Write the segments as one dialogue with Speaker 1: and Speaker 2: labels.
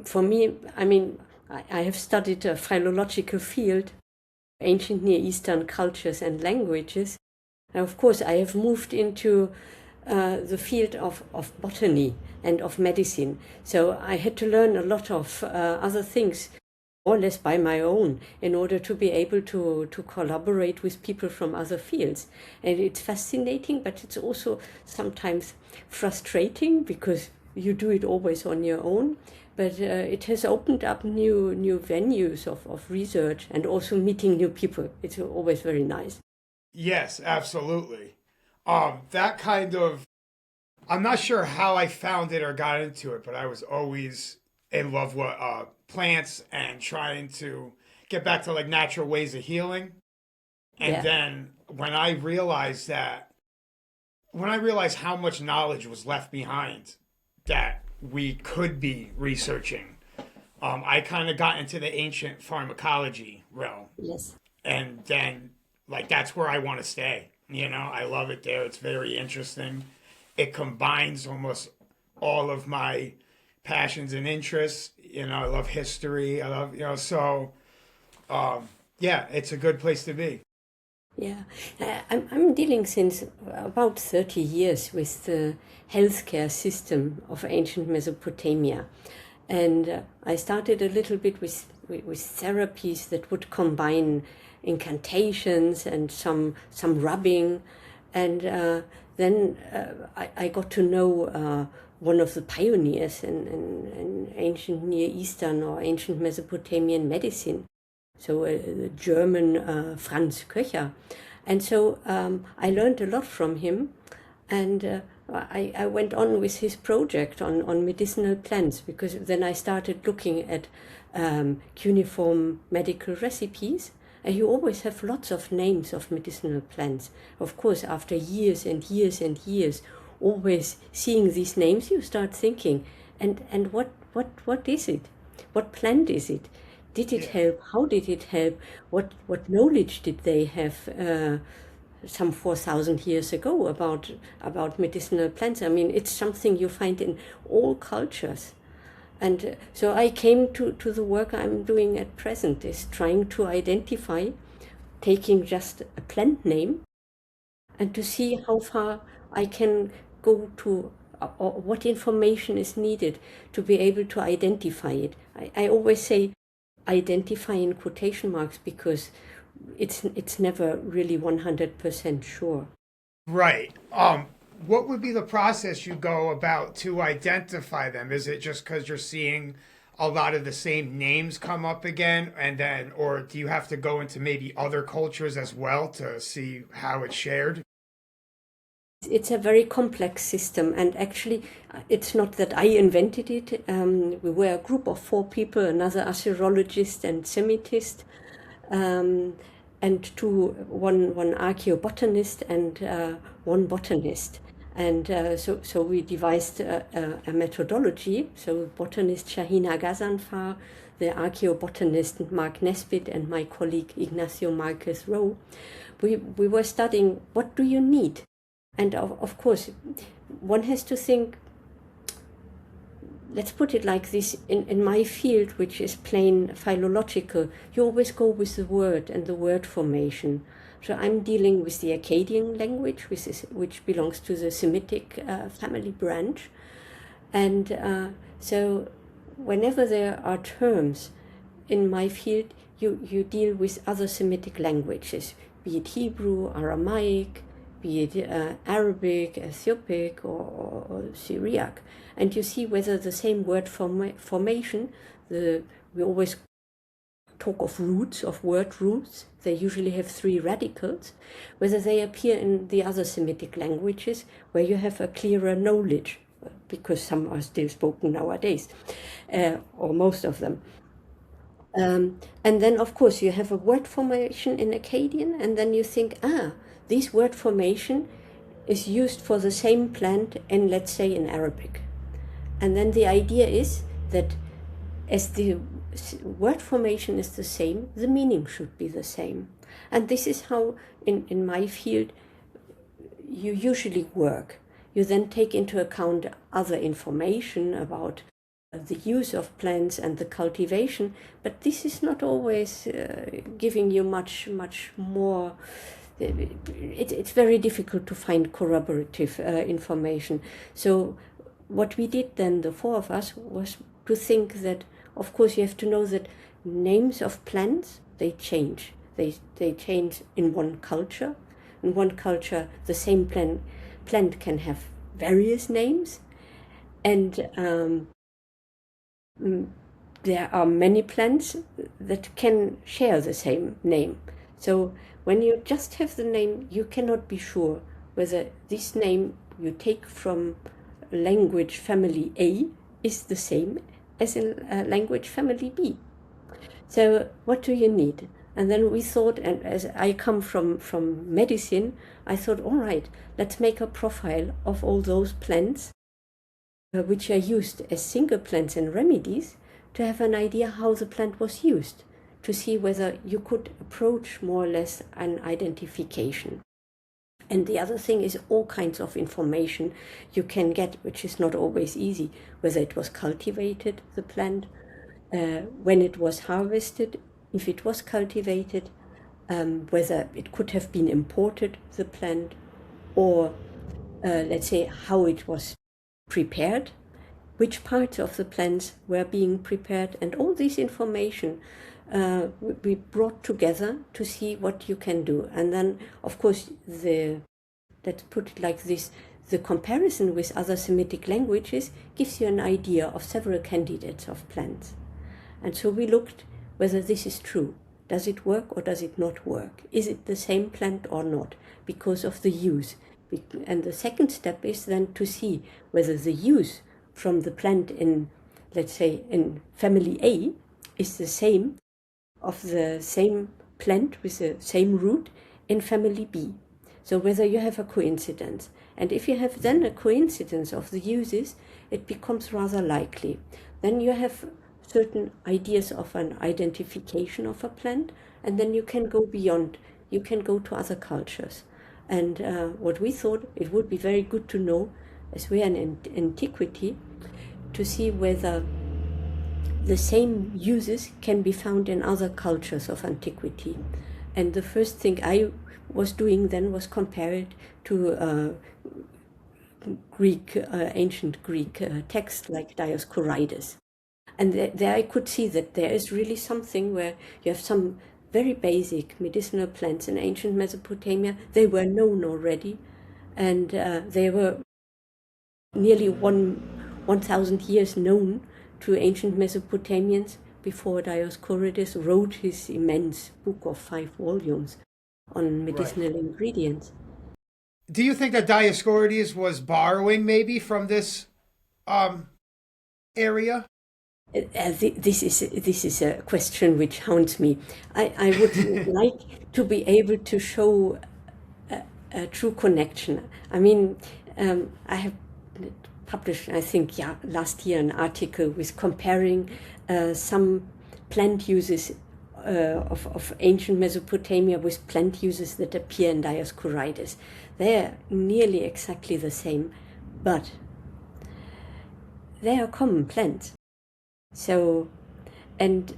Speaker 1: for me, I mean, I have studied a philological field, ancient Near Eastern cultures and languages. And of course, I have moved into the field of botany and of medicine. So I had to learn a lot of other things, more or less by my own, in order to be able to collaborate with people from other fields. And it's fascinating, but it's also sometimes frustrating because you do it always on your own. But it has opened up new venues of research and also meeting new people. It's always very nice.
Speaker 2: Yes, absolutely. That kind of, I'm not sure how I found it or got into it, but I was always in love with plants and trying to get back to like natural ways of healing. And
Speaker 1: Yeah.
Speaker 2: then when I realized how much knowledge was left behind that we could be researching, I kind of got into the ancient pharmacology realm.
Speaker 1: Yes.
Speaker 2: And then, like, that's where I want to stay. I love it there. It's very interesting. It combines almost all of my passions and interests. I love history. I love, yeah, it's a good place to be.
Speaker 1: Yeah, I'm dealing since about 30 years with the healthcare system of ancient Mesopotamia. And I started a little bit with therapies that would combine incantations and some rubbing. And then I got to know one of the pioneers in ancient Near Eastern or ancient Mesopotamian medicine, so the German Franz Köcher. And so I learned a lot from him, and I went on with his project on medicinal plants, because then I started looking at cuneiform medical recipes. And you always have lots of names of medicinal plants. Of course, after years and years and years, always seeing these names, you start thinking, and what is it? What plant is it? Did it
Speaker 2: Yeah.
Speaker 1: help? How did it help? What knowledge did they have some 4,000 years ago about medicinal plants? I mean, it's something you find in all cultures. And so I came to the work I'm doing at present, is trying to identify, taking just a plant name, and to see how far I can go to, or what information is needed to be able to identify it. I always say identify in quotation marks, because it's never really 100% sure.
Speaker 2: Right. What would be the process you go about to identify them? Is it just because you're seeing a lot of the same names come up again, and then, or do you have to go into maybe other cultures as well to see how it's shared?
Speaker 1: It's a very complex system, and actually, it's not that I invented it. We were a group of four people, another archaeologist and semitist, and one archaeobotanist and one botanist. And so we devised a methodology. So botanist Shahina Gazanfar, the archaeobotanist Mark Nesbitt, and my colleague Ignacio Marquez Rowe, we were studying what do you need. And of course, one has to think, let's put it like this, in my field, which is plain philological, you always go with the word and the word formation. So I'm dealing with the Akkadian language, which belongs to the Semitic family branch. And so whenever there are terms in my field, you deal with other Semitic languages, be it Hebrew, Aramaic, be it Arabic, Ethiopic, or Syriac. And you see whether the same word formation, we always talk of roots, of word roots, they usually have three radicals, whether they appear in the other Semitic languages where you have a clearer knowledge, because some are still spoken nowadays, or most of them. And then, of course, you have a word formation in Akkadian, and then you think, this word formation is used for the same plant in, let's say, in Arabic. And then the idea is that as the word formation is the same, the meaning should be the same. And this is how, in my field, you usually work. You then take into account other information about the use of plants and the cultivation, but this is not always giving you much more. It's very difficult to find corroborative information. So what we did then, the four of us, was to think that, of course, you have to know that names of plants, they change. They change in one culture. In one culture, the same plant can have various names, and there are many plants that can share the same name. So when you just have the name, you cannot be sure whether this name you take from language family A is the same as in language family B. So what do you need? And then we thought, and as I come from medicine, I thought, all right, let's make a profile of all those plants which are used as single plants and remedies, to have an idea how the plant was used, to see whether you could approach more or less an identification. And the other thing is all kinds of information you can get, which is not always easy, whether it was cultivated, the plant, when it was harvested, if it was cultivated, whether it could have been imported, the plant, or let's say how it was prepared, which parts of the plants were being prepared, and all this information we brought together to see what you can do. And then, of course, let's put it like this, the comparison with other Semitic languages gives you an idea of several candidates of plants. And so we looked whether this is true. Does it work or does it not work? Is it the same plant or not? Because of the use. And the second step is then to see whether the use from the plant in, let's say, in family A is the same, of the same plant with the same root in family B. So whether you have a coincidence. And if you have then a coincidence of the uses, it becomes rather likely. Then you have certain ideas of an identification of a plant, and then you can go beyond. You can go to other cultures. And what we thought, it would be very good to know, as we are in antiquity, to see whether the same uses can be found in other cultures of antiquity. And the first thing I was doing then was compare it to ancient Greek texts like Dioscorides. And there I could see that there is really something where you have some very basic medicinal plants in ancient Mesopotamia. They were known already, and they were nearly 1,000 years known to ancient Mesopotamians before Dioscorides wrote his immense book of 5 volumes on medicinal ingredients.
Speaker 2: Do you think that Dioscorides was borrowing maybe from this area?
Speaker 1: This is a question which haunts me. I would like to be able to show a true connection. I mean, I have published, I think, last year an article with comparing some plant uses of ancient Mesopotamia with plant uses that appear in Dioscorides. They're nearly exactly the same, but they are common plants. So, and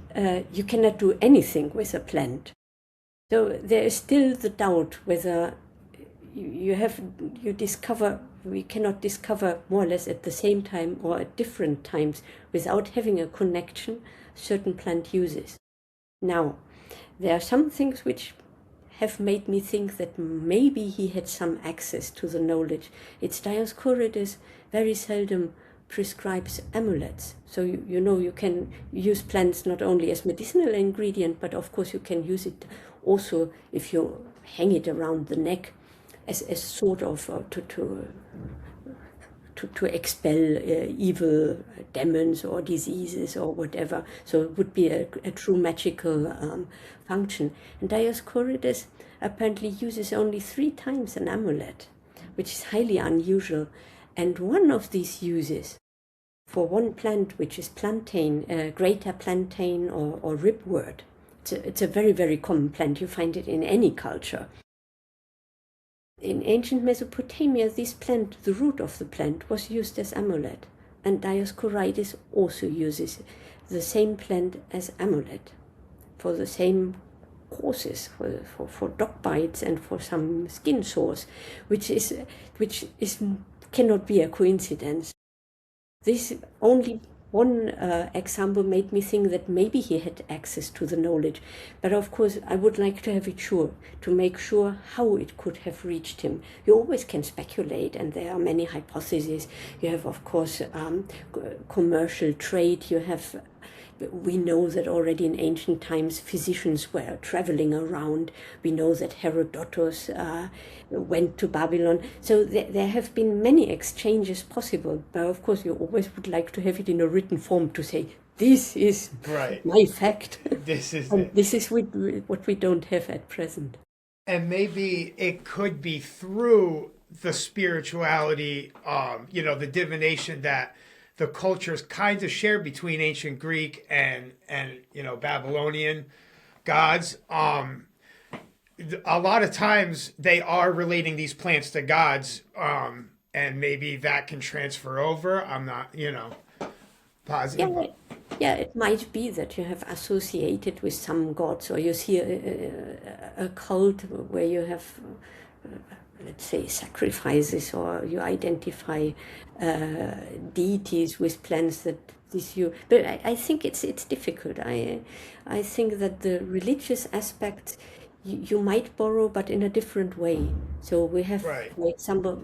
Speaker 1: you cannot do anything with a plant. So there is still the doubt whether we cannot discover more or less at the same time or at different times without having a connection certain plant uses. Now, there are some things which have made me think that maybe he had some access to the knowledge. It's Dioscorides very seldom prescribes amulets. So you can use plants not only as medicinal ingredient, but of course you can use it also if you hang it around the neck as sort of to expel evil demons or diseases or whatever. So it would be a true magical function. And Dioscorides apparently uses only 3 times an amulet, which is highly unusual. And one of these uses for one plant, which is plantain, greater plantain or ribwort, it's a very, very common plant. You find it in any culture. In ancient Mesopotamia, this plant, the root of the plant, was used as amulet. and Dioscorides also uses the same plant as amulet for the same causes, for dog bites and for some skin sores, which cannot be a coincidence. This only one example made me think that maybe he had access to the knowledge, but of course I would like to have it sure, to make sure how it could have reached him. You always can speculate, and there are many hypotheses. You have, of course, commercial trade. We know that already in ancient times physicians were traveling around. We know that Herodotus went to Babylon. So there have been many exchanges possible. But of course, you always would like to have it in a written form to say, this is my fact.
Speaker 2: This is
Speaker 1: and this is what we don't have at present.
Speaker 2: And maybe it could be through the spirituality, the divination that the cultures kind of share between ancient Greek and Babylonian gods. A lot of times they are relating these plants to gods, and maybe that can transfer over. I'm not, positive.
Speaker 1: Yeah, it might be that you have associated with some gods, or you see a cult where you have, let's say, sacrifices, or you identify deities with plants that but I think it's difficult. I think that the religious aspect you might borrow, but in a different way. So we have, for example,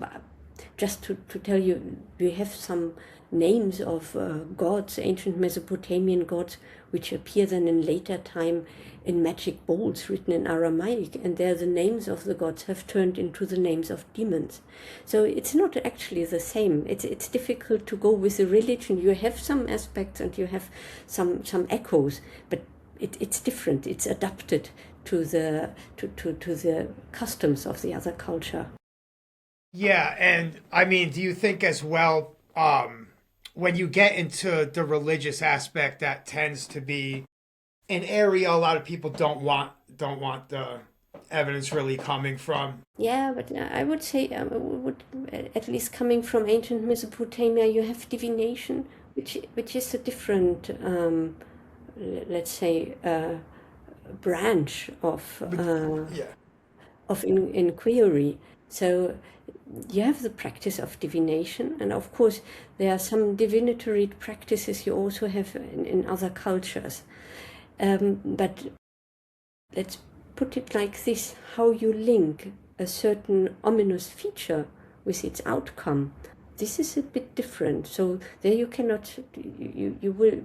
Speaker 1: just to tell you, we have some names of gods, ancient Mesopotamian gods, which appear then in later time in magic bowls written in Aramaic, and there the names of the gods have turned into the names of demons. So it's not actually the same. It's difficult to go with the religion. You have some aspects and you have some echoes, but it's different. It's adapted to the customs of the other culture.
Speaker 2: Yeah, and I mean, do you think as well, when you get into the religious aspect, that tends to be an area a lot of people don't want the evidence really coming from?
Speaker 1: Yeah, but I would say, at least coming from ancient Mesopotamia, you have divination, which is a different, let's say, branch of inquiry. So you have the practice of divination, and of course there are some divinatory practices you also have in other cultures. But let's put it like this: how you link a certain ominous feature with its outcome, this is a bit different. So there you cannot, you will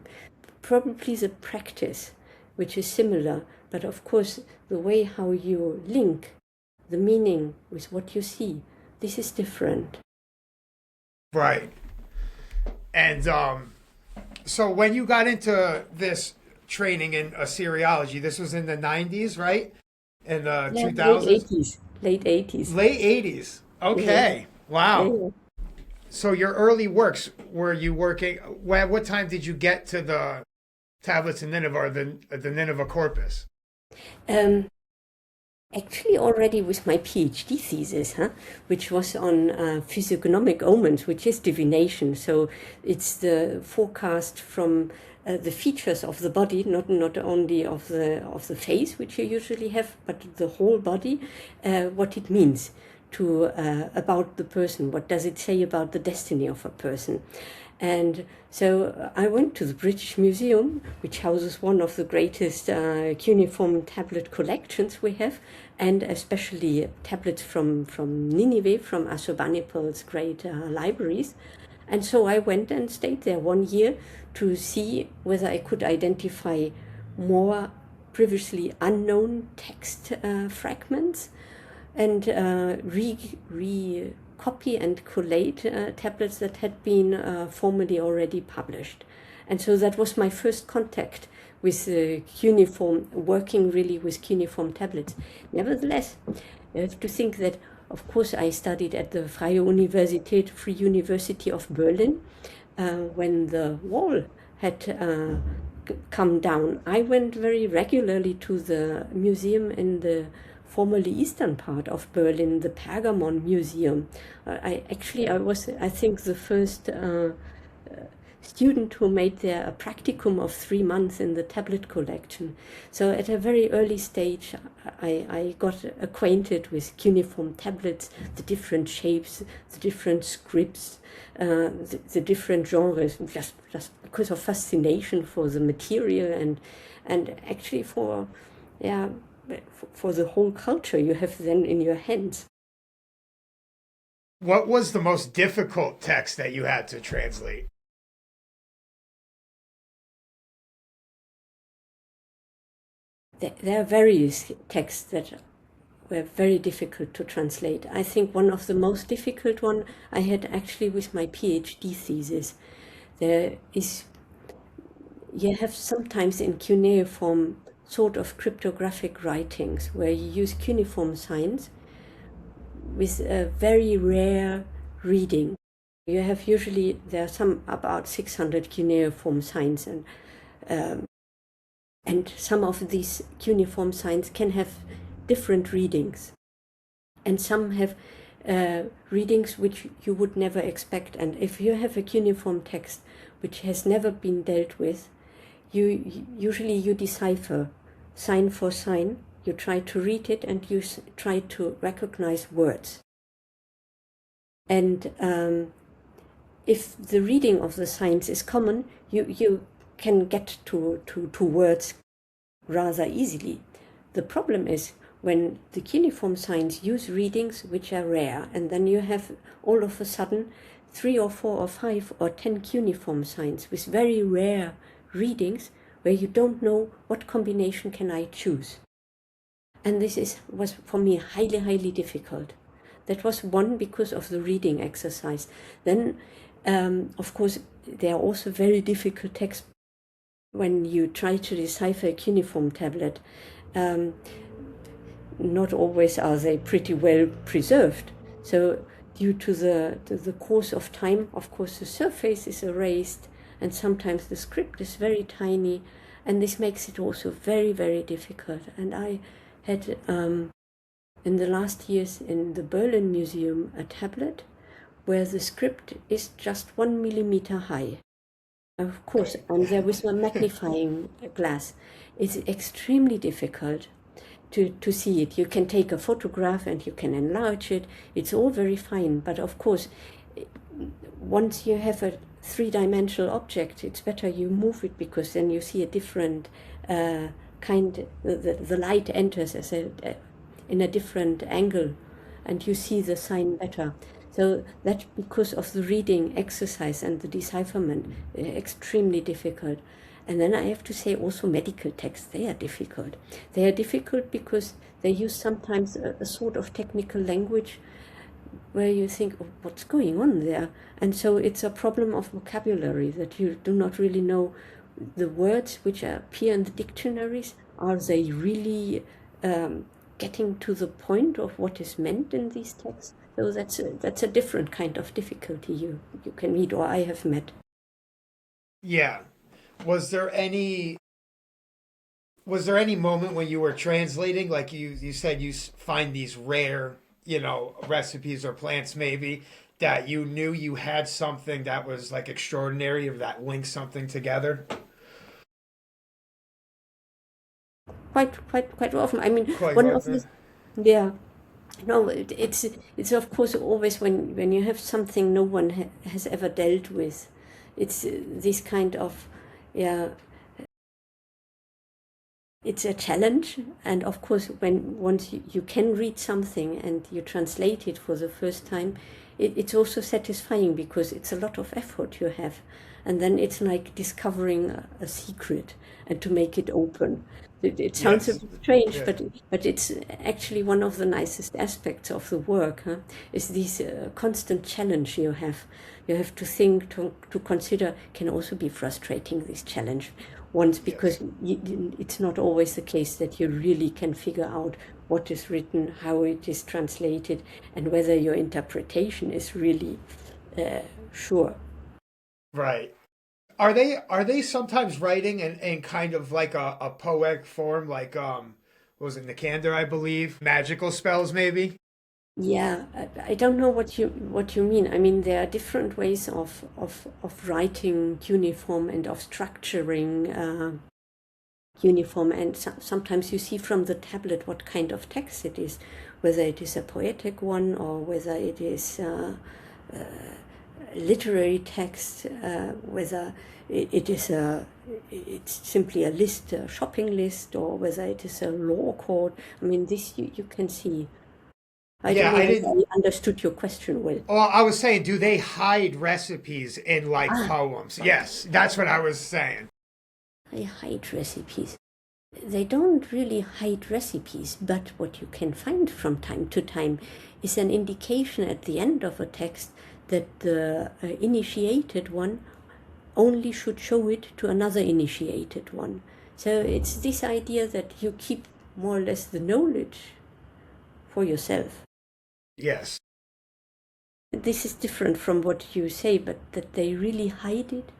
Speaker 1: probably the practice, which is similar, but of course the way how you link the meaning with what you see, this is different.
Speaker 2: Right. And so when you got into this training in Assyriology, this was in the 90s, right? In the 2000s?
Speaker 1: Late 80s.
Speaker 2: Late 80s. Okay. Yeah. Wow.
Speaker 1: Yeah.
Speaker 2: So your early works, were you working, what time did you get to the tablets of Nineveh, or the Nineveh corpus?
Speaker 1: Actually, already with my PhD thesis, which was on physiognomic omens, which is divination. So it's the forecast from the features of the body, not only of the face, which you usually have, but the whole body, what it means to about the person. What does it say about the destiny of a person? And so I went to the British Museum, which houses one of the greatest cuneiform tablet collections we have, and especially tablets from Nineveh, from Ashurbanipal's great libraries. And so I went and stayed there 1 year to see whether I could identify more previously unknown text fragments, and copy and collate tablets that had been formerly already published. And so that was my first contact with cuneiform, working really with cuneiform tablets. Nevertheless, you have to think that, of course, I studied at the Freie Universität, Free University of Berlin. When the wall had come down, I went very regularly to the museum in the formerly eastern part of Berlin, the Pergamon Museum. I was, I think, the first student who made there a practicum of 3 months in the tablet collection. So at a very early stage, I got acquainted with cuneiform tablets, the different shapes, the different scripts, the different genres, just because of fascination for the material and actually for the whole culture you have then in your hands.
Speaker 2: What was the most difficult text that you had to translate?
Speaker 1: There are various texts that were very difficult to translate. I think one of the most difficult one I had actually with my PhD thesis. You have sometimes in cuneiform sort of cryptographic writings where you use cuneiform signs with a very rare reading. You have usually, there are some about 600 cuneiform signs, and some of these cuneiform signs can have different readings. And some have readings which you would never expect. And if you have a cuneiform text which has never been dealt with, you decipher sign for sign. You try to read it and you try to recognize words. And if the reading of the signs is common, you can get to words rather easily. The problem is when the cuneiform signs use readings which are rare, and then you have all of a sudden 3 or 4 or 5 or 10 cuneiform signs with very rare readings where you don't know what combination can I choose. And this was for me highly, highly difficult. That was one because of the reading exercise. Then, of course, there are also very difficult texts when you try to decipher a cuneiform tablet. Not always are they pretty well preserved. So due to the course of time, of course, the surface is erased, and sometimes the script is very tiny, and this makes it also very, very difficult. And I had, in the last years in the Berlin Museum, a tablet where the script is just 1 millimeter high. Of course, and there with a magnifying glass, it's extremely difficult to see it. You can take a photograph and you can enlarge it. It's all very fine, but of course, once you have a 3-dimensional object, it's better you move it because then you see a different kind. The light enters in a different angle, and you see the sign better. So that's because of the reading exercise and the decipherment, extremely difficult. And then I have to say also medical texts, they are difficult. They are difficult because they use sometimes a sort of technical language where you think, oh, what's going on there? And so it's a problem of vocabulary that you do not really know the words which appear in the dictionaries. Are they really getting to the point of what is meant in these texts? So that's a different kind of difficulty you can meet, or I have met.
Speaker 2: Yeah. Was there any moment when you were translating, like you said, you find these rare, recipes or plants maybe, that you knew you had something that was like extraordinary, or that linked something together?
Speaker 1: Quite often. I mean,
Speaker 2: Quite
Speaker 1: one of
Speaker 2: often.
Speaker 1: the, yeah. No, it's of course always when you have something no one has ever dealt with. It's this kind of, yeah, it's a challenge. And of course, when once you can read something and you translate it for the first time, it's also satisfying because it's a lot of effort you have. And then it's like discovering a secret and to make it open. It sounds a
Speaker 2: Yes.
Speaker 1: bit strange,
Speaker 2: Yeah.
Speaker 1: but it's actually one of the nicest aspects of the work, huh? Is this constant challenge you have. You have to think, to consider, can also be frustrating, this challenge. Once, because
Speaker 2: Yes.
Speaker 1: it's not always the case that you really can figure out what is written, how it is translated, and whether your interpretation is really sure.
Speaker 2: Right. Are they sometimes writing in kind of like a poetic form, like what was it, Nicander, I believe? Magical spells maybe?
Speaker 1: Yeah, I don't know what you mean. I mean, there are different ways of writing uniform and of structuring uniform, and sometimes you see from the tablet what kind of text it is, whether it is a poetic one or whether it is literary text, whether it is it's simply a list, a shopping list, or whether it is a law code. I mean, this you can see. I don't
Speaker 2: Yeah,
Speaker 1: know
Speaker 2: I
Speaker 1: whether
Speaker 2: didn't.
Speaker 1: I understood your question well.
Speaker 2: Well, I was saying, do they hide recipes in like
Speaker 1: Ah,
Speaker 2: poems? Yes, that's what I was saying.
Speaker 1: I hide recipes. They don't really hide recipes, but what you can find from time to time is an indication at the end of a text that the initiated one only should show it to another initiated one. So it's this idea that you keep more or less the knowledge for yourself.
Speaker 2: Yes.
Speaker 1: This is different from what you say, but that they really hide it.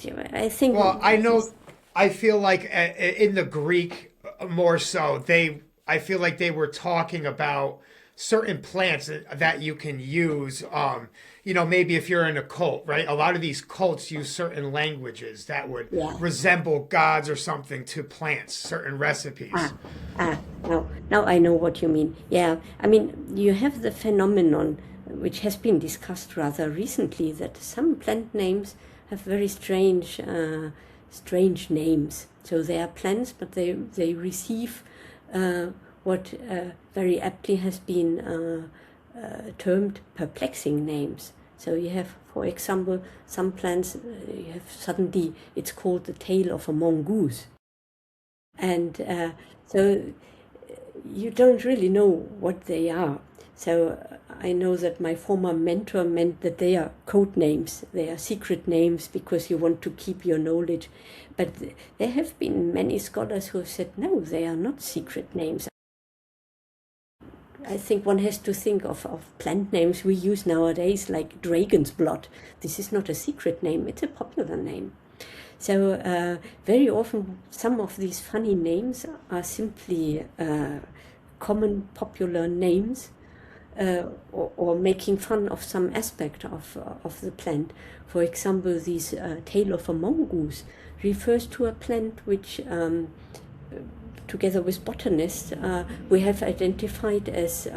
Speaker 1: I
Speaker 2: Well,
Speaker 1: think
Speaker 2: I
Speaker 1: this
Speaker 2: know.
Speaker 1: is,
Speaker 2: I feel like in the Greek more so, they. I feel like they were talking about certain plants that you can use. Maybe if you're in a cult, right? A lot of these cults use certain languages that would
Speaker 1: yeah.
Speaker 2: resemble gods or something to plants, certain
Speaker 1: Ah,
Speaker 2: recipes.
Speaker 1: now I know what you mean. Yeah, I mean, you have the phenomenon which has been discussed rather recently that some plant names have very strange names. So they are plants, but they receive what very aptly has been termed perplexing names. So you have, for example, some plants, you have suddenly, it's called the tail of a mongoose. And so you don't really know what they are. So I know that my former mentor meant that they are code names, they are secret names because you want to keep your knowledge. But there have been many scholars who have said, no, they are not secret names. I think one has to think of plant names we use nowadays, like dragon's blood. This is not a secret name, it's a popular name. So very often some of these funny names are simply common popular names or making fun of some aspect of the plant. For example, this tail of a mongoose refers to a plant which, together with botanists, we have identified as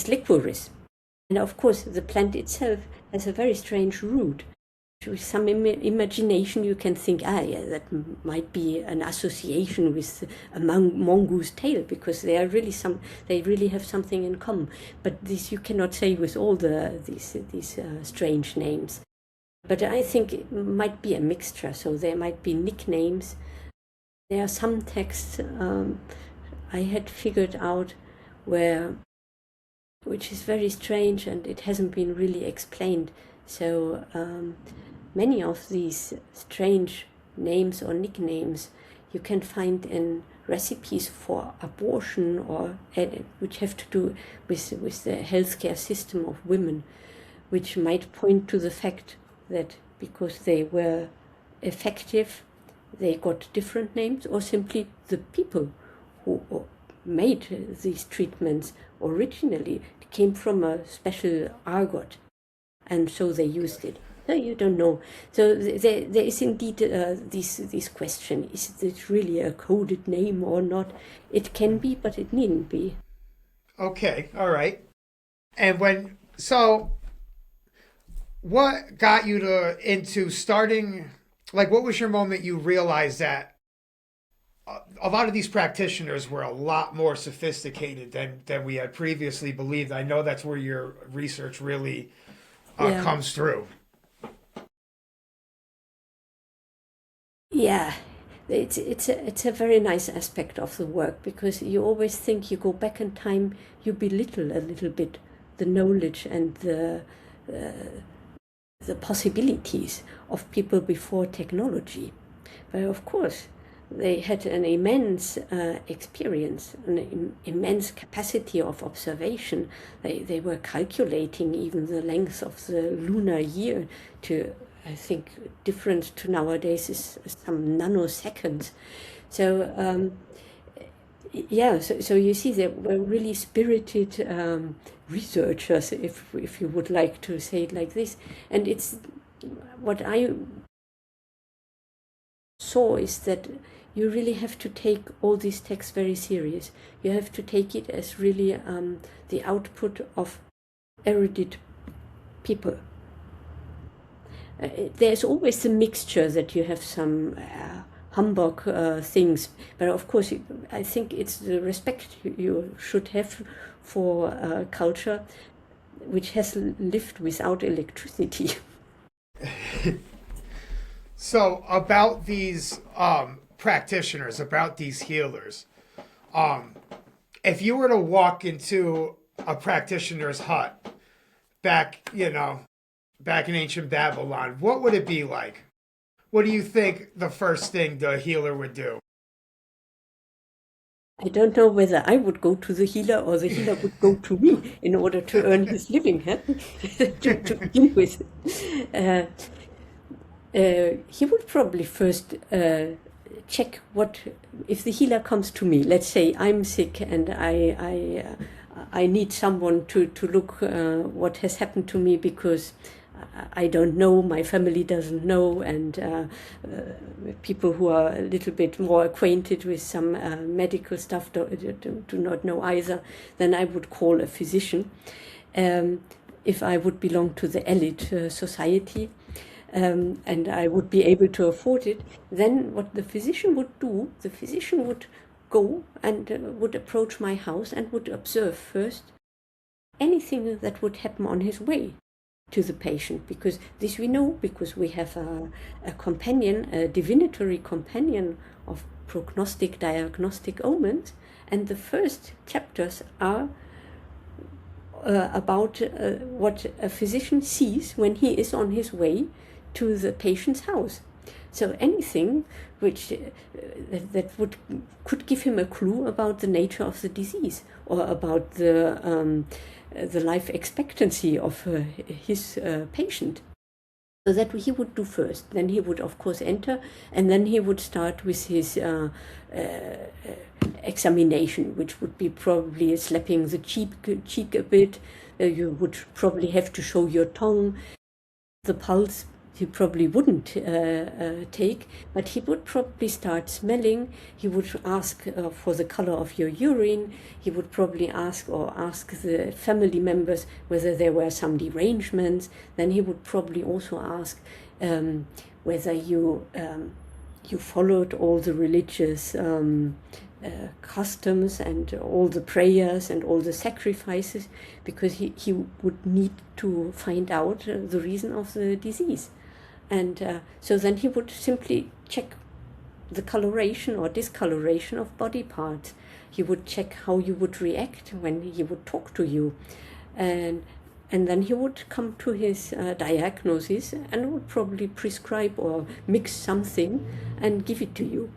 Speaker 1: licorice. And of course, the plant itself has a very strange root. With some imagination, you can think, yeah, that might be an association with a mongoose tail because they really have something in common. But this you cannot say with all these strange names. But I think it might be a mixture. So there might be nicknames. There are some texts I had figured out which is very strange and it hasn't been really explained. So many of these strange names or nicknames you can find in recipes for abortion or which have to do with the healthcare system of women, which might point to the fact that because they were effective, they got different names, or simply the people who made these treatments originally came from a special argot, and so they used it. So you don't know. So there is indeed this question: is it really a coded name or not? It can be, but it needn't be.
Speaker 2: Okay, all right. And what got you to into starting? Like, what was your moment you realized that a lot of these practitioners were a lot more sophisticated than we had previously believed? I know that's where your research really
Speaker 1: Yeah,
Speaker 2: comes through.
Speaker 1: yeah. It's a very nice aspect of the work because you always think you go back in time, you belittle a little bit the knowledge and the possibilities of people before technology. But of course, they had an immense experience, an immense capacity of observation. They were calculating even the length of the lunar year to, I think, different to nowadays is some nanoseconds. So Yeah, so you see, they were really spirited researchers, if you would like to say it like this. And it's what I saw is that you really have to take all these texts very serious. You have to take it as really the output of erudite people. There's always a mixture that you have some humbug things, but of course, I think it's the respect you should have for culture which has lived without electricity.
Speaker 2: So about these practitioners, about these healers, if you were to walk into a practitioner's hut back, back in ancient Babylon, what would it be like? What do you think the first thing the healer would do?
Speaker 1: I don't know whether I would go to the healer or the healer would go to me in order to earn his living, huh? to begin with. He would probably first check what, if the healer comes to me, let's say I'm sick and I need someone to look what has happened to me because I don't know, my family doesn't know, and people who are a little bit more acquainted with some medical stuff do not know either, then I would call a physician. If I would belong to the elite society, and I would be able to afford it, then what the physician would do, the physician would go and would approach my house and would observe first anything that would happen on his way to the patient, because this we know because we have a companion, a divinatory companion of prognostic diagnostic omens, and the first chapters are about what a physician sees when he is on his way to the patient's house. So anything which that could give him a clue about the nature of the disease or about the life expectancy of his patient. So that he would do first. Then he would, of course, enter, and then he would start with his examination, which would be probably slapping the cheek a bit. You would probably have to show your tongue. The pulse he probably wouldn't take, but he would probably start smelling. He would ask for the color of your urine. He would probably ask the family members whether there were some derangements. Then he would probably also ask whether you followed all the religious customs and all the prayers and all the sacrifices, because he would need to find out the reason of the disease. And so then he would simply check the coloration or discoloration of body parts. He would check how you would react when he would talk to you. And then he would come to his diagnosis and would probably prescribe or mix something and give it to you.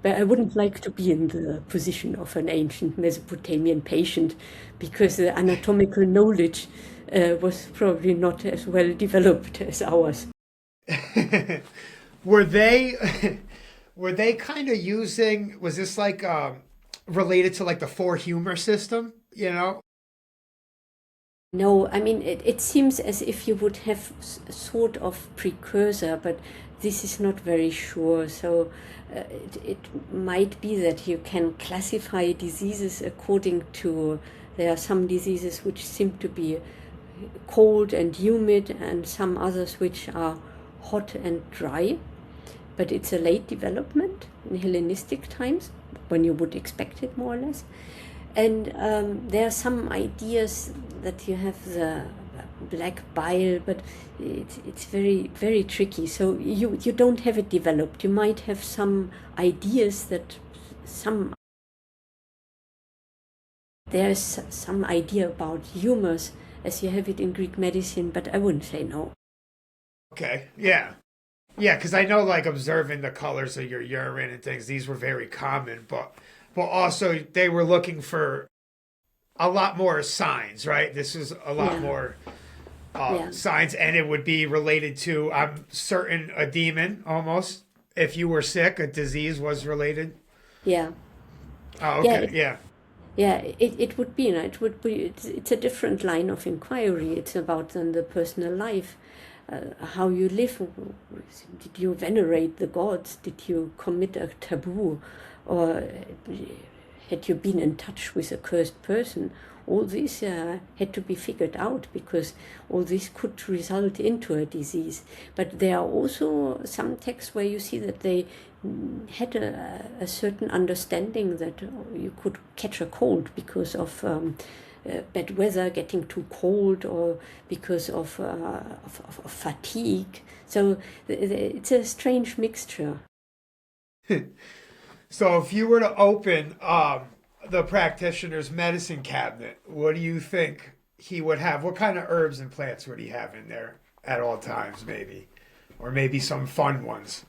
Speaker 1: But I wouldn't like to be in the position of an ancient Mesopotamian patient, because the anatomical knowledge was probably not as well developed as ours.
Speaker 2: Were they kind of using, was this like related to like the four humor system,
Speaker 1: No, I mean, it seems as if you would have sort of precursor, but this is not very sure. So it might be that you can classify diseases according to, there are some diseases which seem to be cold and humid, and some others which are hot and dry. But it's a late development in Hellenistic times, when you would expect it more or less. And there are some ideas that you have the black bile, but it's very, very tricky. So you don't have it developed. You might have some ideas that there's some idea about humors as you have it in Greek medicine, but I wouldn't say no.
Speaker 2: Okay, yeah. Yeah, because I know like observing the colors of your urine and things, these were very common, but also they were looking for a lot more signs, right? This is a lot more signs, and it would be related to, I'm certain, a demon almost. If you were sick, a disease was related.
Speaker 1: Yeah.
Speaker 2: Oh,
Speaker 1: Yeah,
Speaker 2: okay. Yeah.
Speaker 1: it would be, it's a different line of inquiry. It's about then the personal life, how you live. Did you venerate the gods? Did you commit a taboo? Or had you been in touch with a cursed person? All this had to be figured out, because all this could result into a disease. But there are also some texts where you see that they had a certain understanding that you could catch a cold because of bad weather, getting too cold, or because of fatigue. So it's a strange mixture.
Speaker 2: So if you were to open the practitioner's medicine cabinet, what do you think he would have? What kind of herbs and plants would he have in there at all times, maybe? Or maybe some fun ones.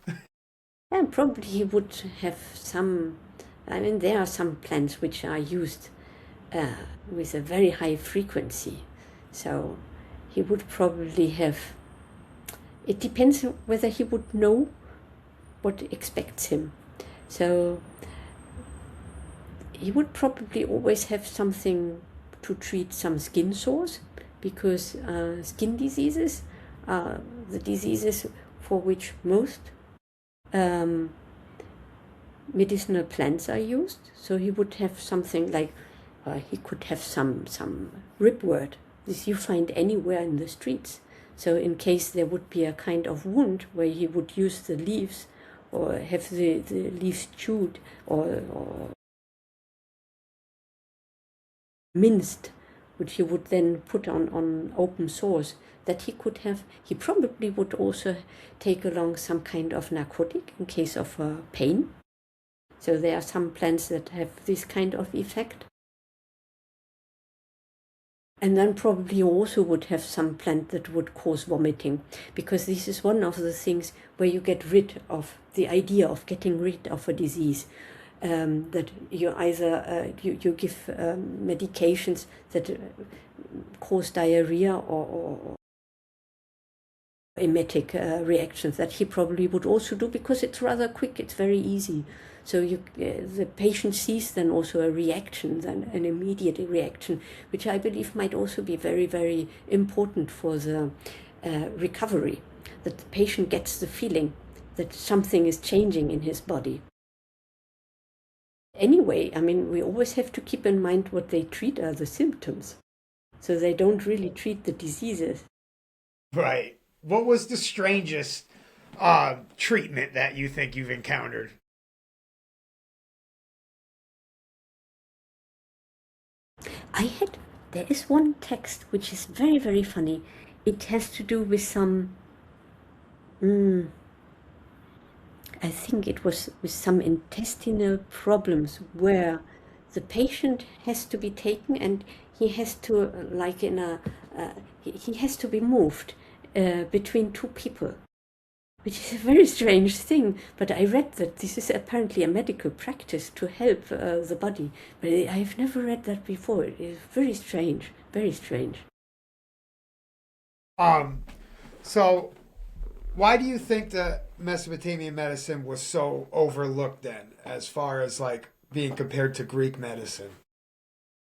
Speaker 1: And probably he would have some, I mean, there are some plants which are used with a very high frequency. So he would probably have, it depends whether he would know what expects him. So he would probably always have something to treat some skin sores, because skin diseases are the diseases for which most medicinal plants are used. So he would have something like, he could have some ribwort. This you find anywhere in the streets. So in case there would be a kind of wound where he would use the leaves, or have the leaves chewed, or minced, which he would then put on open sores, that he could have. He probably would also take along some kind of narcotic in case of pain. So there are some plants that have this kind of effect. And then probably also would have some plant that would cause vomiting, because this is one of the things where you get rid of the idea of getting rid of a disease. That you either you give medications that cause diarrhea or emetic reactions, that he probably would also do, because it's rather quick, it's very easy. So the patient sees then also a reaction, then an immediate reaction, which I believe might also be very, very important for the recovery, that the patient gets the feeling that something is changing in his body. Anyway, I mean, we always have to keep in mind what they treat are the symptoms. So they don't really treat the diseases.
Speaker 2: Right. What was the strangest treatment that you think you've encountered?
Speaker 1: There is one text which is very, very funny. It has to do with some, I think it was with some intestinal problems, where the patient has to be taken and he has to, like in a, he has to be moved between two people, which is a very strange thing. But I read that this is apparently a medical practice to help the body. But I've never read that before. It is very strange, very strange.
Speaker 2: Um, so why do you think that Mesopotamian medicine was so overlooked then, as far as like being compared to Greek medicine?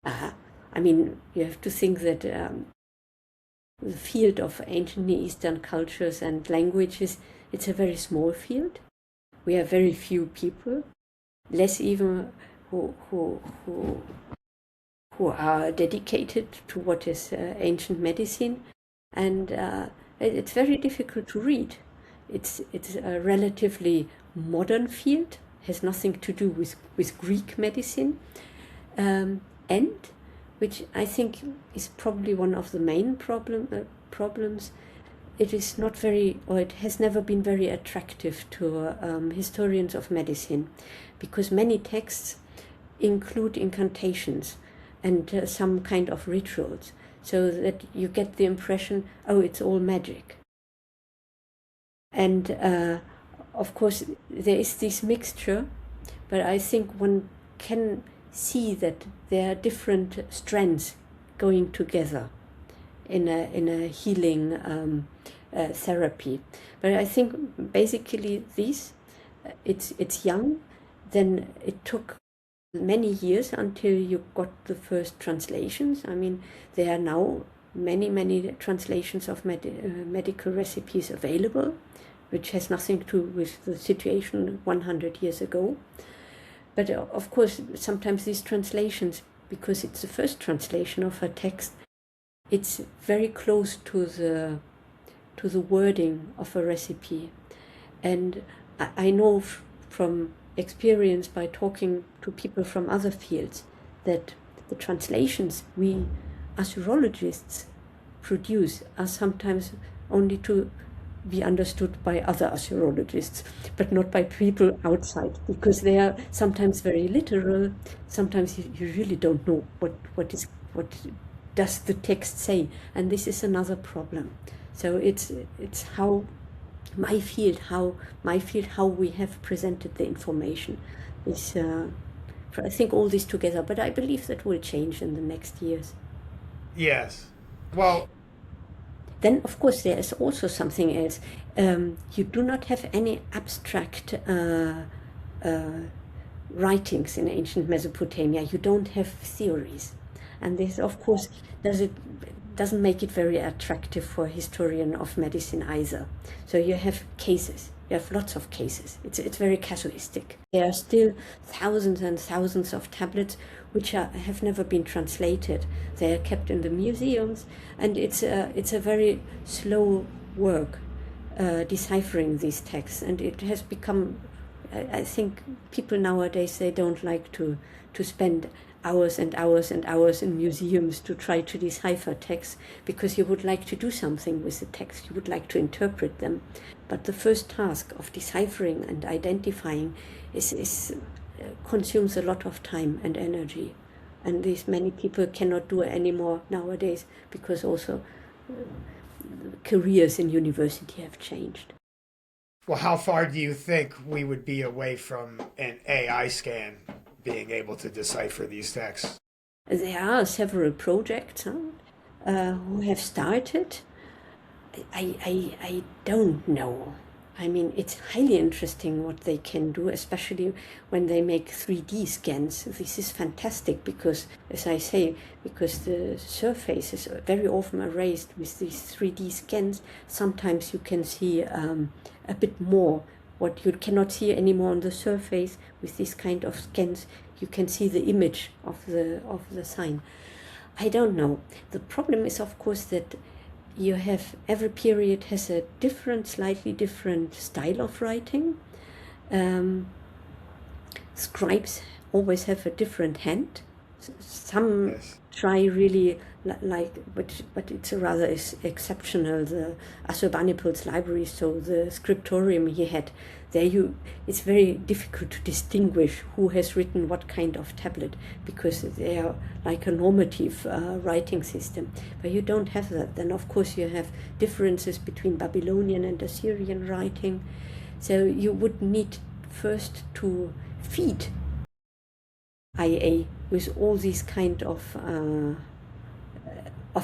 Speaker 1: Uh, I mean, you have to think that the field of ancient Near Eastern cultures and languages, it's a very small field. We have very few people, less even who are dedicated to what is ancient medicine, and it's very difficult to read. It's a relatively modern field, has nothing to do with Greek medicine, and which I think is probably one of the main problems. It is not very, or it has never been very attractive to historians of medicine, because many texts include incantations and some kind of rituals, so that you get the impression, oh, it's all magic. And of course, there is this mixture, but I think one can see that there are different strands going together in a healing therapy. But I think basically it's young. Then it took many years until you got the first translations. I mean, there are now many translations of medical recipes available, which has nothing to do with the situation 100 years ago. But of course, sometimes these translations, because it's the first translation of a text, it's very close to the wording of a recipe. And I know from experience by talking to people from other fields that the translations we as urologists produce are sometimes only to be understood by other urologists, but not by people outside, because they are sometimes very literal. Sometimes you really don't know what does the text say, and this is another problem. So it's how my field, how we have presented the information is. I think all this together, but I believe that will change in the next years.
Speaker 2: Yes. Well,
Speaker 1: then, of course, there is also something else. You do not have any abstract writings in ancient Mesopotamia. You don't have theories. And this, of course, doesn't make it very attractive for a historian of medicine either. So you have cases. You have lots of cases. It's very casuistic. There are still thousands and thousands of tablets which have never been translated. They are kept in the museums, and it's a very slow work deciphering these texts. And it has become, I think, people nowadays, they don't like to spend hours and hours and hours in museums to try to decipher texts, because you would like to do something with the text, you would like to interpret them. But the first task of deciphering and identifying consumes a lot of time and energy. And these many people cannot do it anymore nowadays, because also careers in university have changed.
Speaker 2: well, how far do you think we would be away from an AI scan being able to decipher these texts?
Speaker 1: There are several projects who have started. I don't know. I mean, it's highly interesting what they can do, especially when they make 3D scans. This is fantastic because, as I say, because the surface is very often erased with these 3D scans. Sometimes you can see a bit more what you cannot see anymore on the surface. With this kind of scans, you can see the image of the sign. I don't know. The problem is, of course, that you have, every period has a different, slightly different style of writing. Scribes always have a different hand. Some
Speaker 2: Yes.
Speaker 1: try really but it's a rather exceptional. The Ashurbanipal's library, so the scriptorium he had, it's very difficult to distinguish who has written what kind of tablet, because they are like a normative writing system. But you don't have that. Then of course you have differences between Babylonian and Assyrian writing. So you would need first to feed IA with all these kind of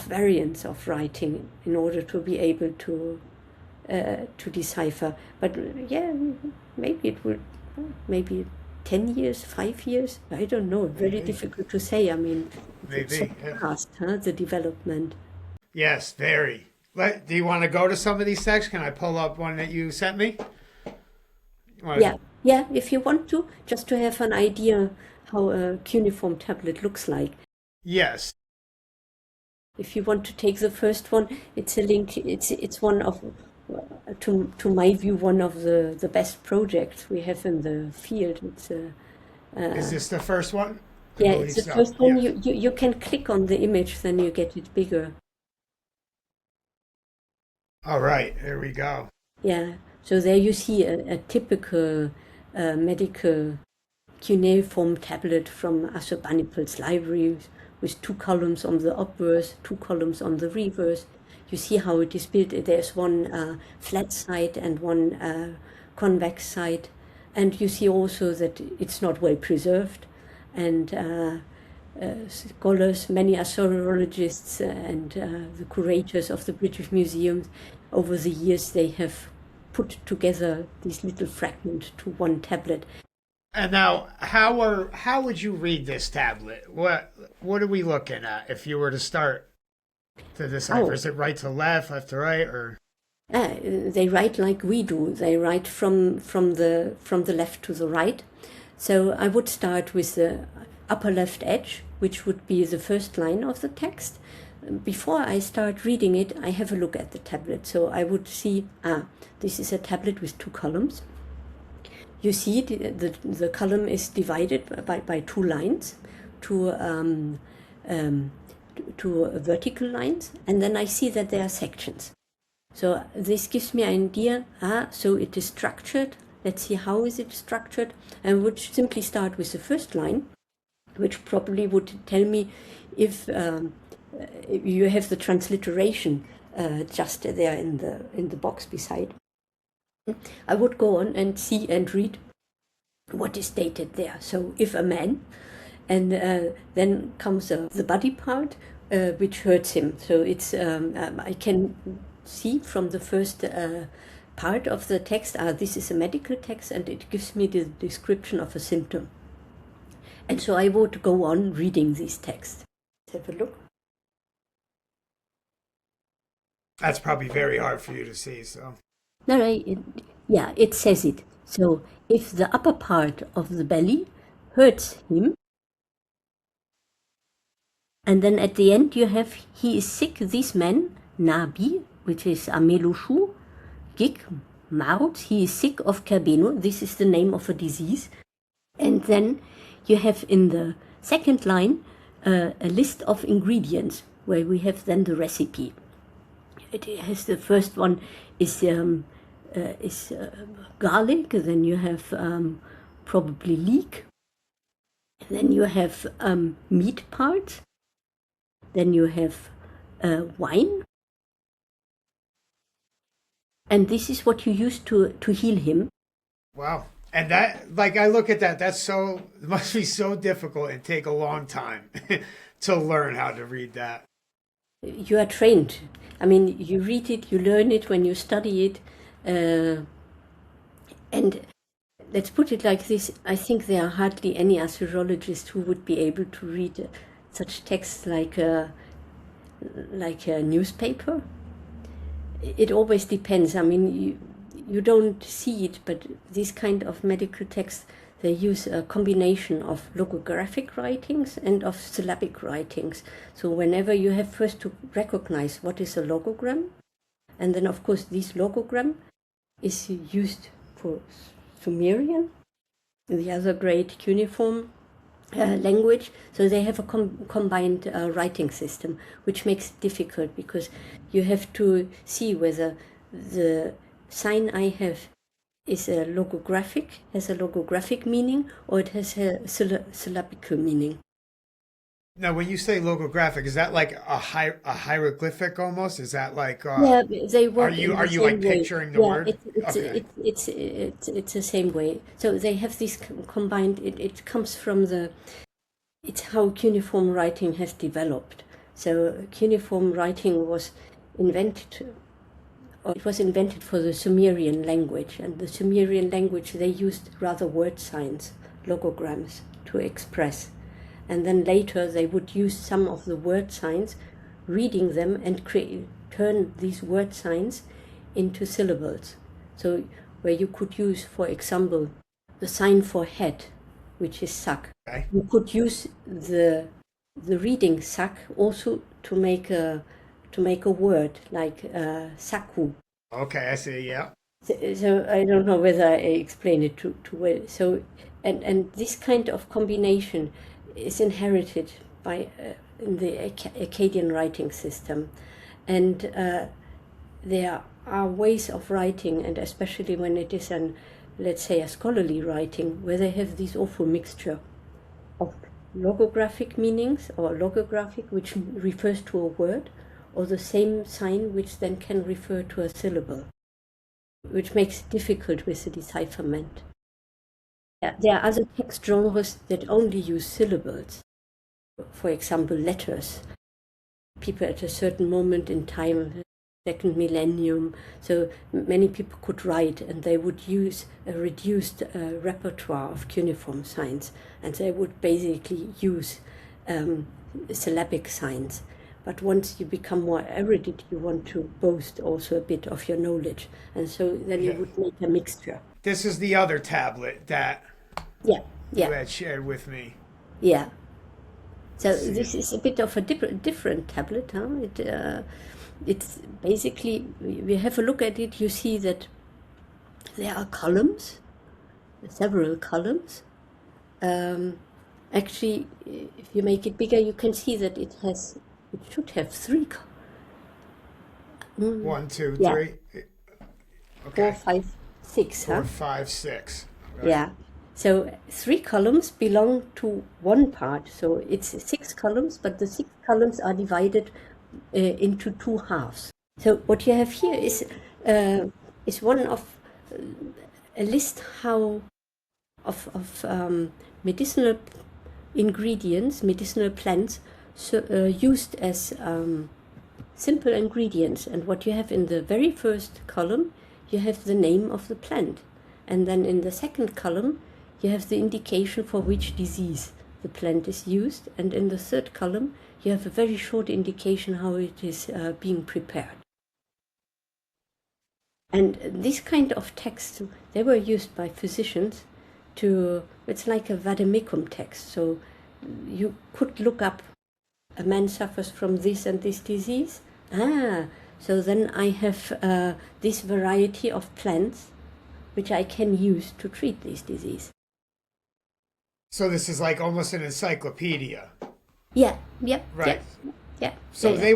Speaker 1: variants of writing in order to be able to decipher. But yeah, maybe it will, maybe 10 years, 5 years, I don't know, very
Speaker 2: Maybe.
Speaker 1: difficult to say. I mean, it's so
Speaker 2: Maybe. Yeah.
Speaker 1: fast, the development.
Speaker 2: Yes, very. Do you want to go to some of these texts? Can I pull up one that you sent me?
Speaker 1: Yeah, if you want to, just to have an idea how a cuneiform tablet looks like.
Speaker 2: Yes.
Speaker 1: If you want to take the first one, it's a link. It's one of, to my view, one of the best projects we have in the field. It's
Speaker 2: Is this the first one? I
Speaker 1: yeah,
Speaker 2: believe
Speaker 1: it's the
Speaker 2: so.
Speaker 1: first one.
Speaker 2: Yes.
Speaker 1: You can click on the image, then you get it bigger.
Speaker 2: All right, there we go.
Speaker 1: Yeah. So there you see a typical medical cuneiform tablet from Ashurbanipal's library, with 2 columns on the obverse, 2 columns on the reverse. You see how it is built. There's one flat side and one convex side. And you see also that it's not well preserved. And scholars, many archaeologists and the curators of the British Museum, over the years, they have put together these little fragments to one tablet.
Speaker 2: And now, how would you read this tablet? What are we looking at if you were to start to decipher?
Speaker 1: Oh,
Speaker 2: Is it right to left to right, or
Speaker 1: they write like we do. They write from the left to the right. So I would start with the upper left edge, which would be the first line of the text. Before I start reading it, I have a look at the tablet. So I would see, this is a tablet with two columns. You see the column is divided by two lines, two vertical lines, and then I see that there are sections. So this gives me an idea, so it is structured. Let's see how is it structured. And would simply start with the first line, which probably would tell me if you have the transliteration just there in the box beside. I would go on and see and read what is stated there. So if a man, and then comes the body part which hurts him. So it's I can see from the first part of the text, this is a medical text, and it gives me the description of a symptom. And so I would go on reading these texts. Let's have a look.
Speaker 2: that's probably very hard for you to see. So,
Speaker 1: No, it says it. So if the upper part of the belly hurts him, and then at the end you have, he is sick, this man, Nabi, which is Amelushu, Gik, Marut, he is sick of Kerbeno, this is the name of a disease. And then you have in the second line a list of ingredients, where we have then the recipe. It has the first one is garlic, then you have probably leek, then you have meat parts, then you have wine, and this is what you use to heal him.
Speaker 2: wow. And that, like, I look at that, it must be so difficult and take a long time to learn how to read that.
Speaker 1: You are trained. I mean, you read it, you learn it when you study it, and let's put it like this, I think there are hardly any astrologist who would be able to read such texts like a newspaper. It always depends. I mean, you don't see it, but these kind of medical texts, they use a combination of logographic writings and of syllabic writings. So whenever you have first to recognize what is a logogram, and then of course this logogram is used for Sumerian, the other great cuneiform language. So they have a combined writing system, which makes it difficult because you have to see whether the sign I have is a has a logographic meaning, or it has a syllabical meaning.
Speaker 2: Now, when you say logographic, is that like a hieroglyphic almost? Is that like
Speaker 1: Yeah, they work in
Speaker 2: are
Speaker 1: the
Speaker 2: you
Speaker 1: same
Speaker 2: like
Speaker 1: way.
Speaker 2: picturing the
Speaker 1: Yeah,
Speaker 2: word? Okay.
Speaker 1: it's the same way. So they have this combined. It comes from it's how cuneiform writing has developed. So cuneiform writing was invented, or it was invented for the Sumerian language, and the Sumerian language, they used rather word signs, logograms, to express. And then later they would use some of the word signs, reading them and turn these word signs into syllables. So where you could use, for example, the sign for head, which is sak.
Speaker 2: Okay.
Speaker 1: You could use the reading sak also to make a word like saku.
Speaker 2: Okay, I see. Yeah.
Speaker 1: So I don't know whether I explain it too well. So and this kind of combination is inherited by in the Akkadian writing system, and there are ways of writing, and especially when it is let's say a scholarly writing, where they have this awful mixture of logographic meanings, or logographic, which refers to a word, or the same sign which then can refer to a syllable, which makes it difficult with the decipherment. There are other text genres that only use syllables. For example, letters. People at a certain moment in time second millennium. So many people could write, and they would use a reduced repertoire of cuneiform signs, and they would basically use syllabic signs. But once you become more erudite, you want to boast also a bit of your knowledge, and so then you
Speaker 2: Yeah.
Speaker 1: would make a mixture.
Speaker 2: This is the other tablet that
Speaker 1: Yeah,
Speaker 2: you
Speaker 1: yeah,
Speaker 2: had shared with me.
Speaker 1: yeah. So
Speaker 2: Let's see.
Speaker 1: this is a bit of a different tablet, huh? It's basically, we have a look at it, you see that there are columns, several columns. Actually, if you make it bigger, you can see that it should have three,
Speaker 2: One, two,
Speaker 1: yeah,
Speaker 2: three.
Speaker 1: four,
Speaker 2: Okay.
Speaker 1: five, six,
Speaker 2: Four,
Speaker 1: huh?
Speaker 2: five, six. Right.
Speaker 1: Yeah. So three columns belong to one part. So it's six columns, but the six columns are divided into two halves. So what you have here is one of a list how of medicinal ingredients, medicinal plants, so, used as simple ingredients. And what you have in the very first column, you have the name of the plant. And then in the second column, you have the indication for which disease the plant is used. And in the third column, you have a very short indication how it is being prepared. And this kind of text, they were used by physicians it's like a vademecum text. So you could look up, a man suffers from this and this disease. So then I have this variety of plants which I can use to treat this disease.
Speaker 2: So this is like almost an encyclopedia.
Speaker 1: Yeah, yep,
Speaker 2: Right.
Speaker 1: yep, yeah.
Speaker 2: So
Speaker 1: Yeah.
Speaker 2: they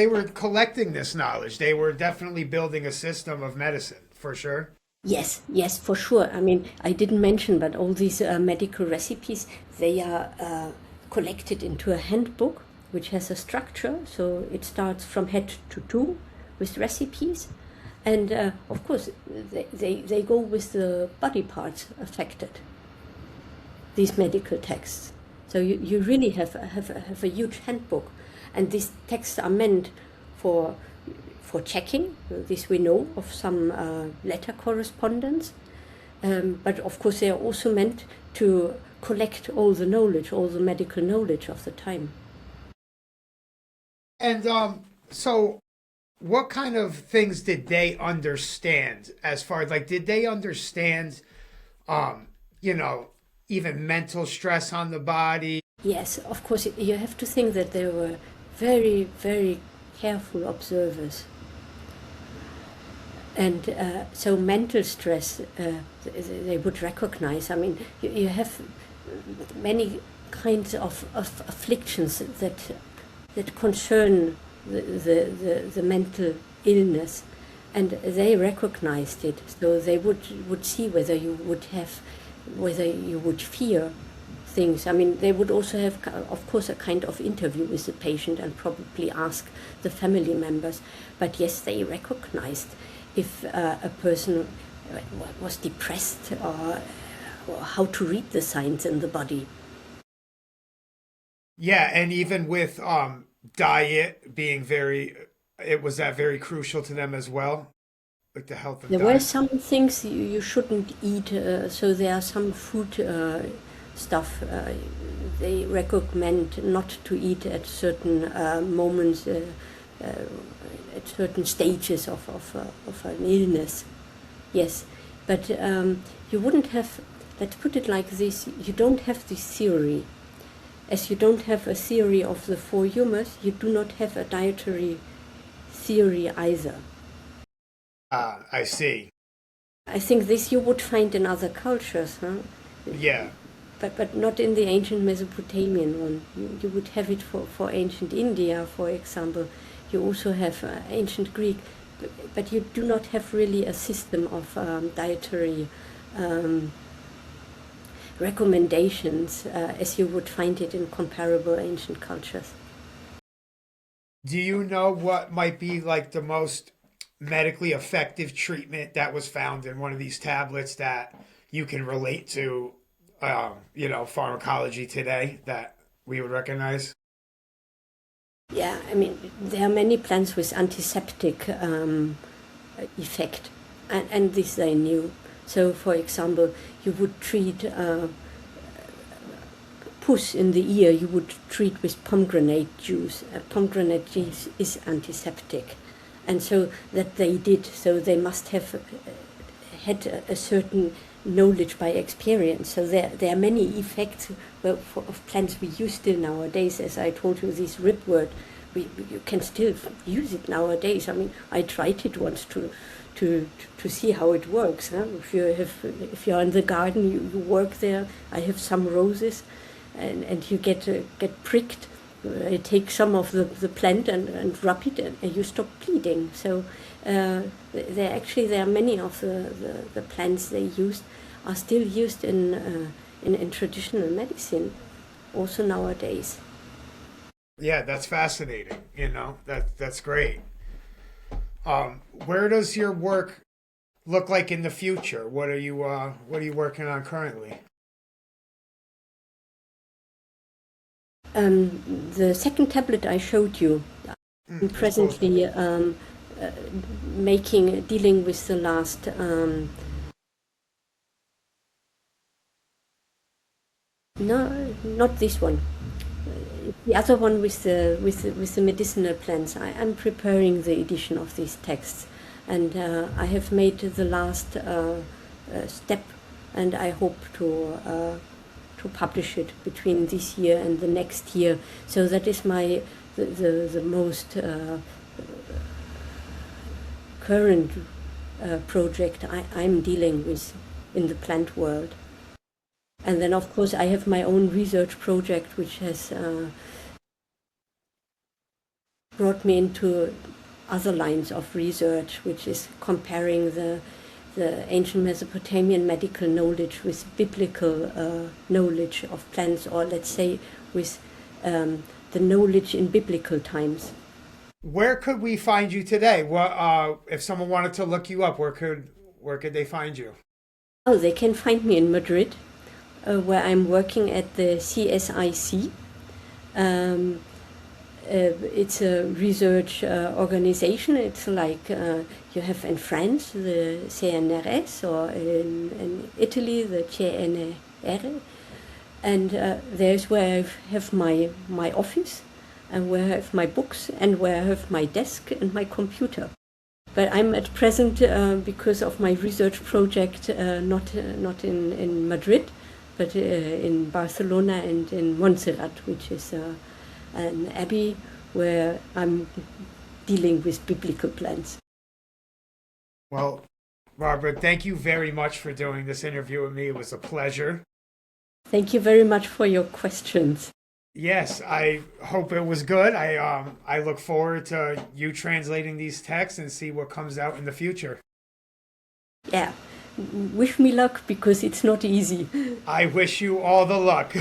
Speaker 2: were collecting this knowledge. They were definitely building a system of medicine for sure.
Speaker 1: Yes, yes, for sure. I mean, I didn't mention, but all these medical recipes, they are collected into a handbook, which has a structure. So it starts from head to toe with recipes. And of course, they go with the body parts affected, these medical texts. So you really have a huge handbook. And these texts are meant for checking. This we know of some letter correspondence. But of course, they are also meant to collect all the knowledge, all the medical knowledge of the time.
Speaker 2: And so what kind of things did they understand as far as like did they understand um, you know, even mental stress on the body?
Speaker 1: Yes, of course, you have to think that they were very, very careful observers. And so mental stress, they would recognize. I mean, you have many kinds of afflictions that concern the mental illness, and they recognized it. So they would see whether you would fear things. I mean, they would also have, of course, a kind of interview with the patient and probably ask the family members. But yes, they recognized if a person was depressed or how to read the signs in the body.
Speaker 2: Yeah, and even with diet being very it was that very crucial to them as well, like the health of
Speaker 1: There were
Speaker 2: diet.
Speaker 1: some things you shouldn't eat, so there are some food stuff they recommend not to eat at certain moments, at certain stages of an illness. Yes, but you wouldn't have, let's put it like this, you don't have this theory. As you don't have a theory of the four humours, you do not have a dietary theory either.
Speaker 2: Ah, I see.
Speaker 1: I think this you would find in other cultures, huh?
Speaker 2: Yeah.
Speaker 1: But not in the ancient Mesopotamian one. You would have it for ancient India, for example. You also have ancient Greek, but you do not have really a system of dietary recommendations as you would find it in comparable ancient cultures.
Speaker 2: Do you know what might be like the most medically effective treatment that was found in one of these tablets that you can relate to, pharmacology today that we would recognize?
Speaker 1: Yeah, I mean, there are many plants with antiseptic effect, and this I knew. So, for example, you would treat pus in the ear, you would treat with pomegranate juice. Pomegranate juice is antiseptic. And so that they did, so they must have had a certain knowledge by experience. So there are many effects of plants we use still nowadays. As I told you, this ripwort, you can still use it nowadays. I mean, I tried it once to see how it works. Huh? If you're in the garden, you work there. I have some roses, and you get pricked. I take some of the plant and rub it, and you stop bleeding. So there are many of the plants they used are still used in traditional medicine, also nowadays.
Speaker 2: Yeah, that's fascinating. That's great. Where does your work look like in the future? What are you working on currently?
Speaker 1: The second tablet I showed you, I'm presently dealing with the last. No, not this one. The other one with the medicinal plants. I'm preparing the edition of these texts, and I have made the last step, and I hope to publish it between this year and the next year. So that is the most current project I'm dealing with in the plant world. And then, of course, I have my own research project, which has brought me into other lines of research, which is comparing the ancient Mesopotamian medical knowledge with biblical knowledge of plants, or let's say with the knowledge in biblical times.
Speaker 2: Where could we find you today? What if someone wanted to look you up? Where could they find you?
Speaker 1: Oh, they can find me in Madrid, where I'm working at the CSIC. It's a research organization. It's like you have in France the CNRS, or in Italy the CNR. And there's where I have my office, and where I have my books, and where I have my desk and my computer. But I'm at present, because of my research project, not in Madrid, but in Barcelona and in Montserrat, which is an abbey where I'm dealing with biblical plants.
Speaker 2: Well, Barbara, thank you very much for doing this interview with me. It was a pleasure.
Speaker 1: Thank you very much for your questions.
Speaker 2: Yes, I hope it was good. I look forward to you translating these texts and see what comes out in the future.
Speaker 1: Yeah, wish me luck, because it's not easy.
Speaker 2: I wish you all the luck.